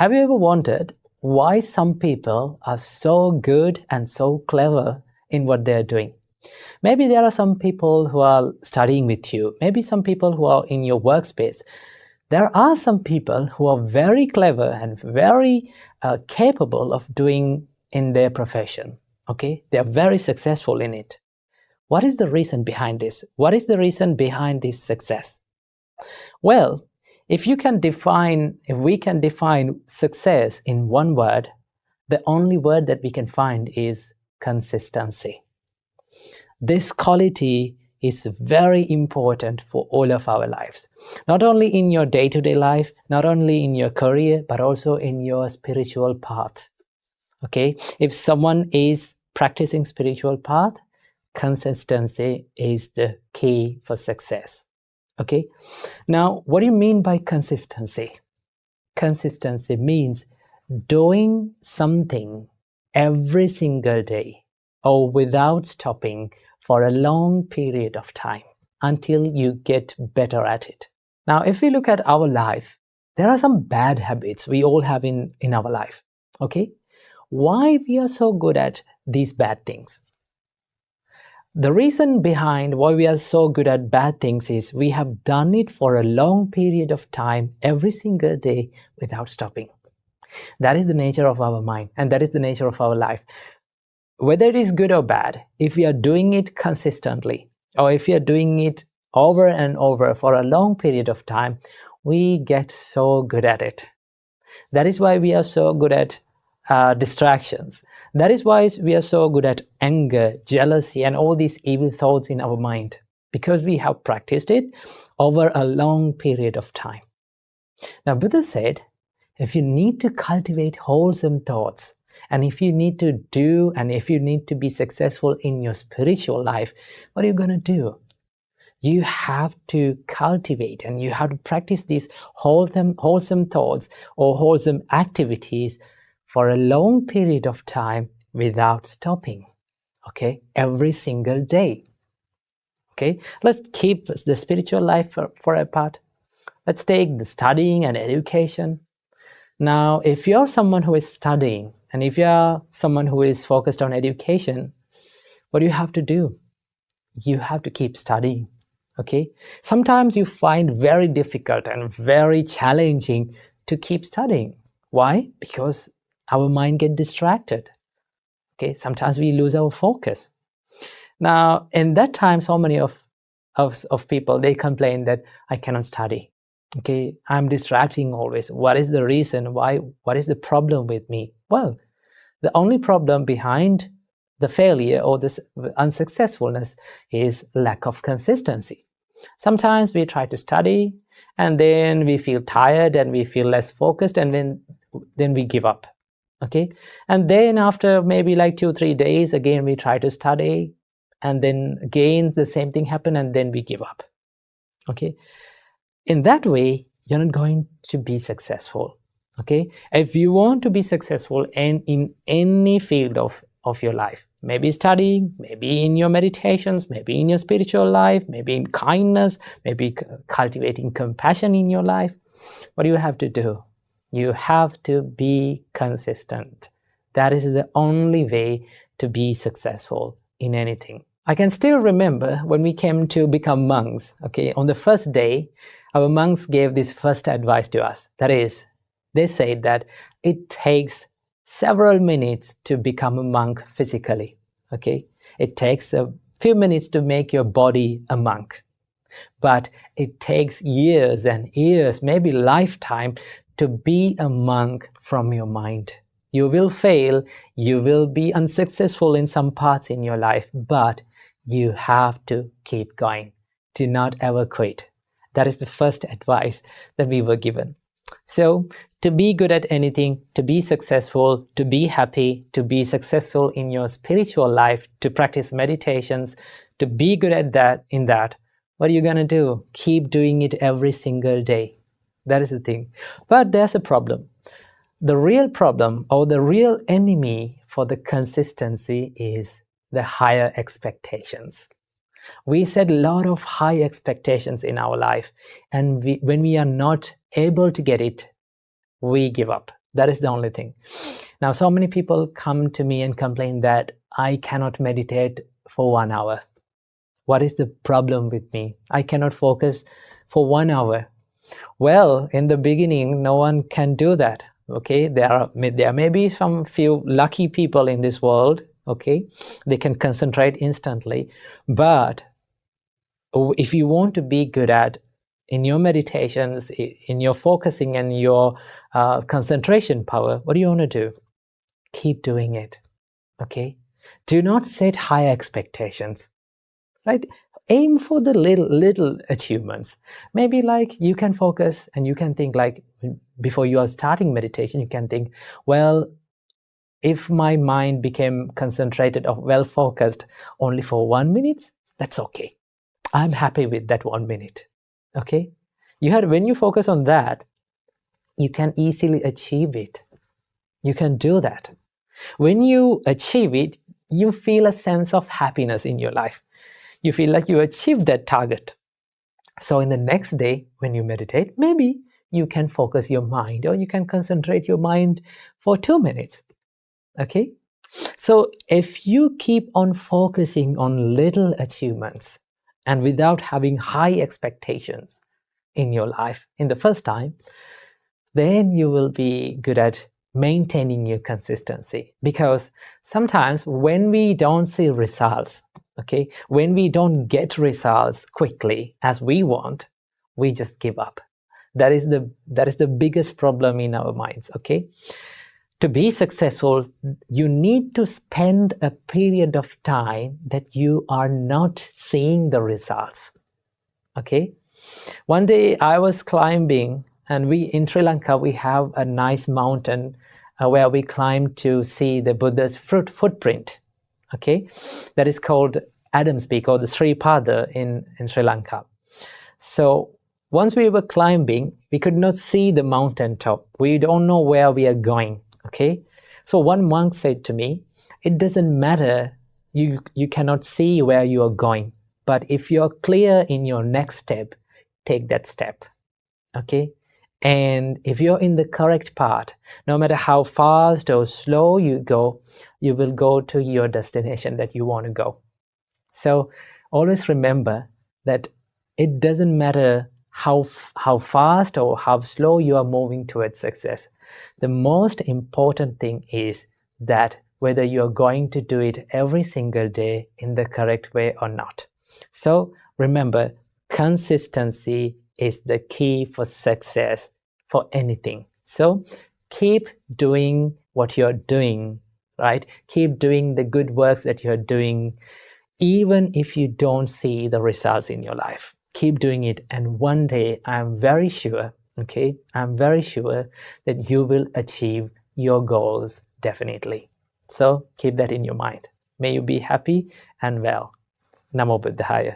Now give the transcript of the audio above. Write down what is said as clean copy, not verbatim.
Have you ever wondered why some people are so good and so clever in what they're doing? Maybe there are some people who are studying with you, maybe some people who are in your workspace. There are some people who are very clever and very capable of doing in their profession. Okay, they are very successful in it. What is the reason behind this? What is the reason behind this success? Well, if we can define success in one word, the only word that we can find is consistency. This quality is very important for all of our lives. Not only in your day-to-day life, not only in your career, but also in your spiritual path. Okay? If someone is practicing spiritual path, consistency is the key for success. Okay? Now, what do you mean by consistency? Consistency means doing something every single day or without stopping for a long period of time until you get better at it. Now, if we look at our life, there are some bad habits we all have in our life. Okay? Why we are so good at these bad things? The reason behind why we are so good at bad things is we have done it for a long period of time every single day without stopping. That is the nature of our mind, and that is the nature of our life. Whether it is good or bad, if we are doing it consistently, or if we are doing it over and over for a long period of time, we get so good at it. That is why we are so good at distractions. That is why we are so good at anger, jealousy, and all these evil thoughts in our mind, because we have practiced it over a long period of time. Now, Buddha said, if you need to cultivate wholesome thoughts, and if you need to do, and if you need to be successful in your spiritual life, what are you going to do? You have to cultivate and you have to practice these wholesome thoughts or wholesome activities for a long period of time without stopping. Okay, every single day. Okay, let's keep the spiritual life for a part. Let's take the studying and education. Now, if you're someone who is studying and if you're someone who is focused on education, what do you have to do? You have to keep studying. Okay, sometimes you find very difficult and very challenging to keep studying. Why? Because our mind gets distracted. Okay, sometimes we lose our focus. Now, in that time, so many of people, they complain that I cannot study. Okay, I'm distracting always. What is the reason? Why? What is the problem with me? Well, the only problem behind the failure or this unsuccessfulness is lack of consistency. Sometimes we try to study and then we feel tired and we feel less focused, and then we give up. Okay, and then after maybe like 2-3 days, again we try to study, and then again the same thing happen, and then we give up. Okay, in that way you're not going to be successful. Okay, if you want to be successful in any field of your life, maybe studying, maybe in your meditations, maybe in your spiritual life, maybe in kindness, maybe cultivating compassion in your life, what do you have to do? You have to be consistent. That is the only way to be successful in anything. I can still remember when we came to become monks. Okay, on the first day, our monks gave this first advice to us. That is, they said that it takes several minutes to become a monk physically. Okay, it takes a few minutes to make your body a monk, but it takes years and years, maybe lifetime, to be a monk from your mind. You will fail, you will be unsuccessful in some parts in your life, but you have to keep going. Do not ever quit. That is the first advice that we were given. So, to be good at anything, to be successful, to be happy, to be successful in your spiritual life, to practice meditations, to be good at that, what are you going to do? Keep doing it every single day. That is the thing. But there's a problem. The real problem or the real enemy for the consistency is the higher expectations. We set a lot of high expectations in our life, and when we are not able to get it, we give up. That is the only thing. Now, so many people come to me and complain that I cannot meditate for 1 hour. What is the problem with me? I cannot focus for 1 hour. Well, in the beginning, no one can do that. Okay, there may be some few lucky people in this world. Okay, they can concentrate instantly. But if you want to be good at in your meditations, in your focusing and your concentration power, what do you want to do? Keep doing it. Okay, do not set high expectations. Right? Aim for the little achievements. Maybe like you can focus and you can think like before you are starting meditation, you can think, well, if my mind became concentrated or well focused only for 1 minute, that's okay. I'm happy with that 1 minute. Okay? When you focus on that, you can easily achieve it. You can do that. When you achieve it, you feel a sense of happiness in your life. You feel like you achieved that target. So in the next day, when you meditate, maybe you can focus your mind or you can concentrate your mind for 2 minutes. Okay? So if you keep on focusing on little achievements and without having high expectations in your life in the first time, then you will be good at maintaining your consistency. Because sometimes when we don't see results, okay, when we don't get results quickly as we want, we just give up. That is the biggest problem in our minds. Okay, to be successful, you need to spend a period of time that you are not seeing the results. Okay, one day I was climbing, and in Sri Lanka we have a nice mountain where we climb to see the Buddha's footprint. Okay, that is called Adam's Peak, or the Sri Pada in Sri Lanka. So once we were climbing, we could not see the mountain top. We don't know where we are going. Okay, so one monk said to me, it doesn't matter, you cannot see where you are going, but if you are clear in your next step, take that step. Okay, and if you're in the correct path, no matter how fast or slow you go, you will go to your destination that you want to go. So always remember that it doesn't matter how fast or how slow you are moving towards success. The most important thing is that whether you are going to do it every single day in the correct way or not. So remember, consistency is the key for success for anything. So keep doing what you're doing, right? Keep doing the good works that you're doing, even if you don't see the results in your life. Keep doing it, and one day I'm very sure that you will achieve your goals definitely. So keep that in your mind. May you be happy and well. Namo Buddhaya.